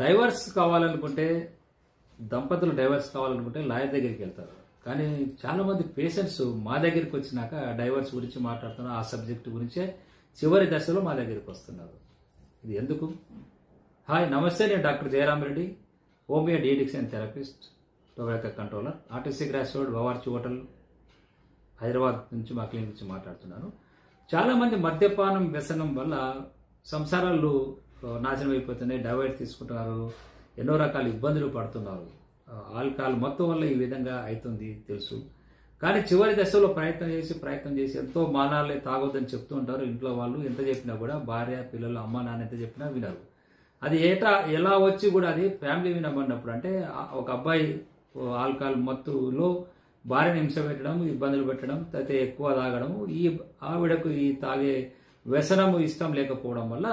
Divorce కావాలనుకుంటే దంపతులు divorce కావాలనుకుంటే లాయర్ దగ్గరికి వెళ్తారు. కానీ చాలా మంది పేషెంట్స్ మా దగ్గరికి వచ్చినాక డైవర్స్ గురించి మాట్లాడుతున్నారు, ఆ సబ్జెక్ట్ గురించే చివరి దశలో మా దగ్గరికి వస్తున్నారు. ఇది ఎందుకు? హాయ్, నమస్తే. నేను doctor Jayaram Reddy, homeo deaddiction therapist, tobacco controller, RTC cross road, Bawarchi hotel, Hyderabad నుంచి మా క్లినిక్ నుంచి మాట్లాడుతున్నాను. చాలామంది మద్యపానం వ్యసనం వల్ల సంసారాలు నాశనం అయిపోతున్నాయి, డైవర్స్ తీసుకుంటున్నారు, ఎన్నో రకాల ఇబ్బందులు పడుతున్నారు. ఆల్కహాల్ మొత్తం వల్ల ఈ విధంగా అవుతుంది తెలుసు. కానీ చివరి దశలో ప్రయత్నం చేసి ఎంతో మానాలే తాగొద్దని చెప్తూ ఉంటారు ఇంట్లో వాళ్ళు. ఎంత చెప్పినా కూడా భార్య, పిల్లలు, అమ్మ, నాన్న ఎంత చెప్పినా వినరు. అది ఎలా వచ్చి కూడా అది ఫ్యామిలీ వినమన్నప్పుడు, అంటే ఒక అబ్బాయి ఆల్కహాల్ మత్తులో భార్యను హింస పెట్టడం, ఇబ్బందులు పెట్టడం, అయితే ఎక్కువ తాగడం, ఈ ఆవిడకు ఈ తాగే వ్యసనము ఇష్టం లేకపోవడం వల్ల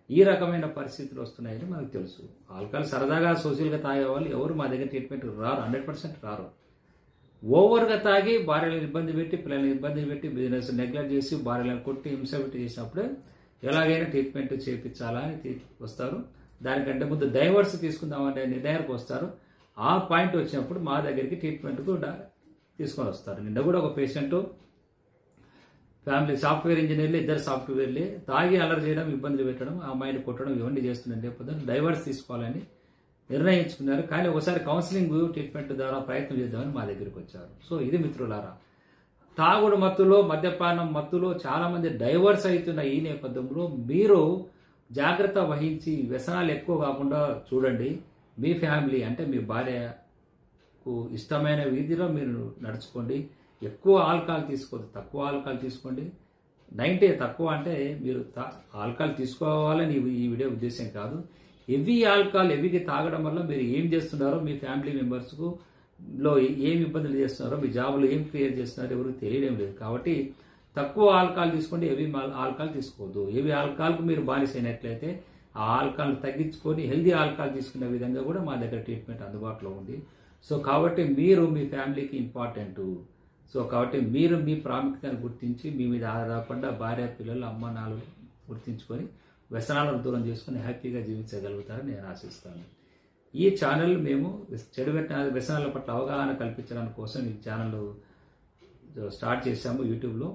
ఈ రకమైన పరిస్థితులు వస్తున్నాయని మనకు తెలుసు. ఆల్కహాల్ సరదాగా సోషల్గా తాగే వాళ్ళు ఎవరు మా దగ్గర ట్రీట్మెంట్ రారు, 100% రారు. ఓవర్గా తాగి భార్యలను ఇబ్బంది పెట్టి, పిల్లల్ని ఇబ్బంది పెట్టి, బిజినెస్ నెగ్లెక్ట్ చేసి, భార్యలను కొట్టి హింస పెట్టి చేసినప్పుడే ఎలాగైనా ట్రీట్మెంట్ చేయించాలని వస్తారు. దానికంటే ముందు డైవర్స్ తీసుకుందామనే నిర్ణయానికి వస్తారు. ఆ పాయింట్ వచ్చినప్పుడు మా దగ్గరికి ట్రీట్మెంట్కు తీసుకొని వస్తారు. నిన్న కూడా ఒక పేషెంట్ ఫ్యామిలీ సాఫ్ట్వేర్ ఇంజనీర్లు, ఇద్దరు సాఫ్ట్వేర్లే తాగి అలర్ చేయడం, ఇబ్బందులు పెట్టడం, ఆ అమ్మాయిని కొట్టడం ఇవన్నీ చేస్తున్న నేపథ్యంలో డైవర్స్ తీసుకోవాలని నిర్ణయించుకున్నారు. కానీ ఒకసారి కౌన్సిలింగ్ ట్రీట్మెంట్ ద్వారా ప్రయత్నం చేద్దామని మా దగ్గరికి వచ్చారు. సో ఇది మిత్రులారా, తాగుడు మత్తులో, మద్యపానం మత్తులో చాలా మంది డైవర్స్ అవుతున్న ఈ నేపథ్యంలో మీరు జాగ్రత్త వహించి వ్యసనాలు ఎక్కువ కాకుండా చూడండి. మీ ఫ్యామిలీ అంటే మీ భార్యకు ఇష్టమైన వీధిలో మీరు నడుచుకోండి. ఎక్కువ ఆల్కహాల్ తీసుకోవద్దు, తక్కువ ఆల్కహాల్ తీసుకోండి. 90 తక్కువ అంటే మీరు ఆల్కహాల్ తీసుకోవాలని ఈ వీడియో ఉద్దేశం కాదు. హెవీగా తాగడం వల్ల మీరు ఏం చేస్తున్నారో, మీ ఫ్యామిలీ మెంబర్స్కు లో ఏం ఇబ్బందులు చేస్తున్నారో, మీ జాబులో ఏం క్రియేట్ చేస్తున్నారో ఎవరికి తెలియడం లేదు. కాబట్టి తక్కువ ఆల్కహాల్ తీసుకోండి, హెవీ ఆల్కహాల్ తీసుకోవద్దు. హెవీ ఆల్కహాల్కు మీరు బానిసైనట్లయితే ఆ ఆల్కహాల్ తగ్గించుకొని హెల్దీ ఆల్కహాల్ తీసుకునే విధంగా కూడా మా దగ్గర ట్రీట్మెంట్ అందుబాటులో ఉంది. సో కాబట్టి మీరు మీ ఫ్యామిలీకి ఇంపార్టెంట్. సో కాబట్టి మీరు మీ ప్రాముఖ్యతను గుర్తించి, మీ మీద ఆధారపడ్డ భార్య, పిల్లలు, అమ్మ, నాన్న గుర్తించుకొని వ్యసనాలను దూరం చేసుకుని హ్యాపీగా జీవించగలుగుతారని నేను ఆశిస్తాను. ఈ ఛానల్ మేము చెడు వ్యసనాల పట్ల అవగాహన కల్పించడానికి కోసం ఈ ఛానల్ స్టార్ట్ చేశాము యూట్యూబ్లో.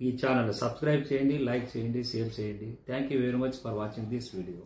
ఈ ఛానల్ సబ్స్క్రైబ్ చేయండి, లైక్ చేయండి, షేర్ చేయండి. Thank you very much for watching this video.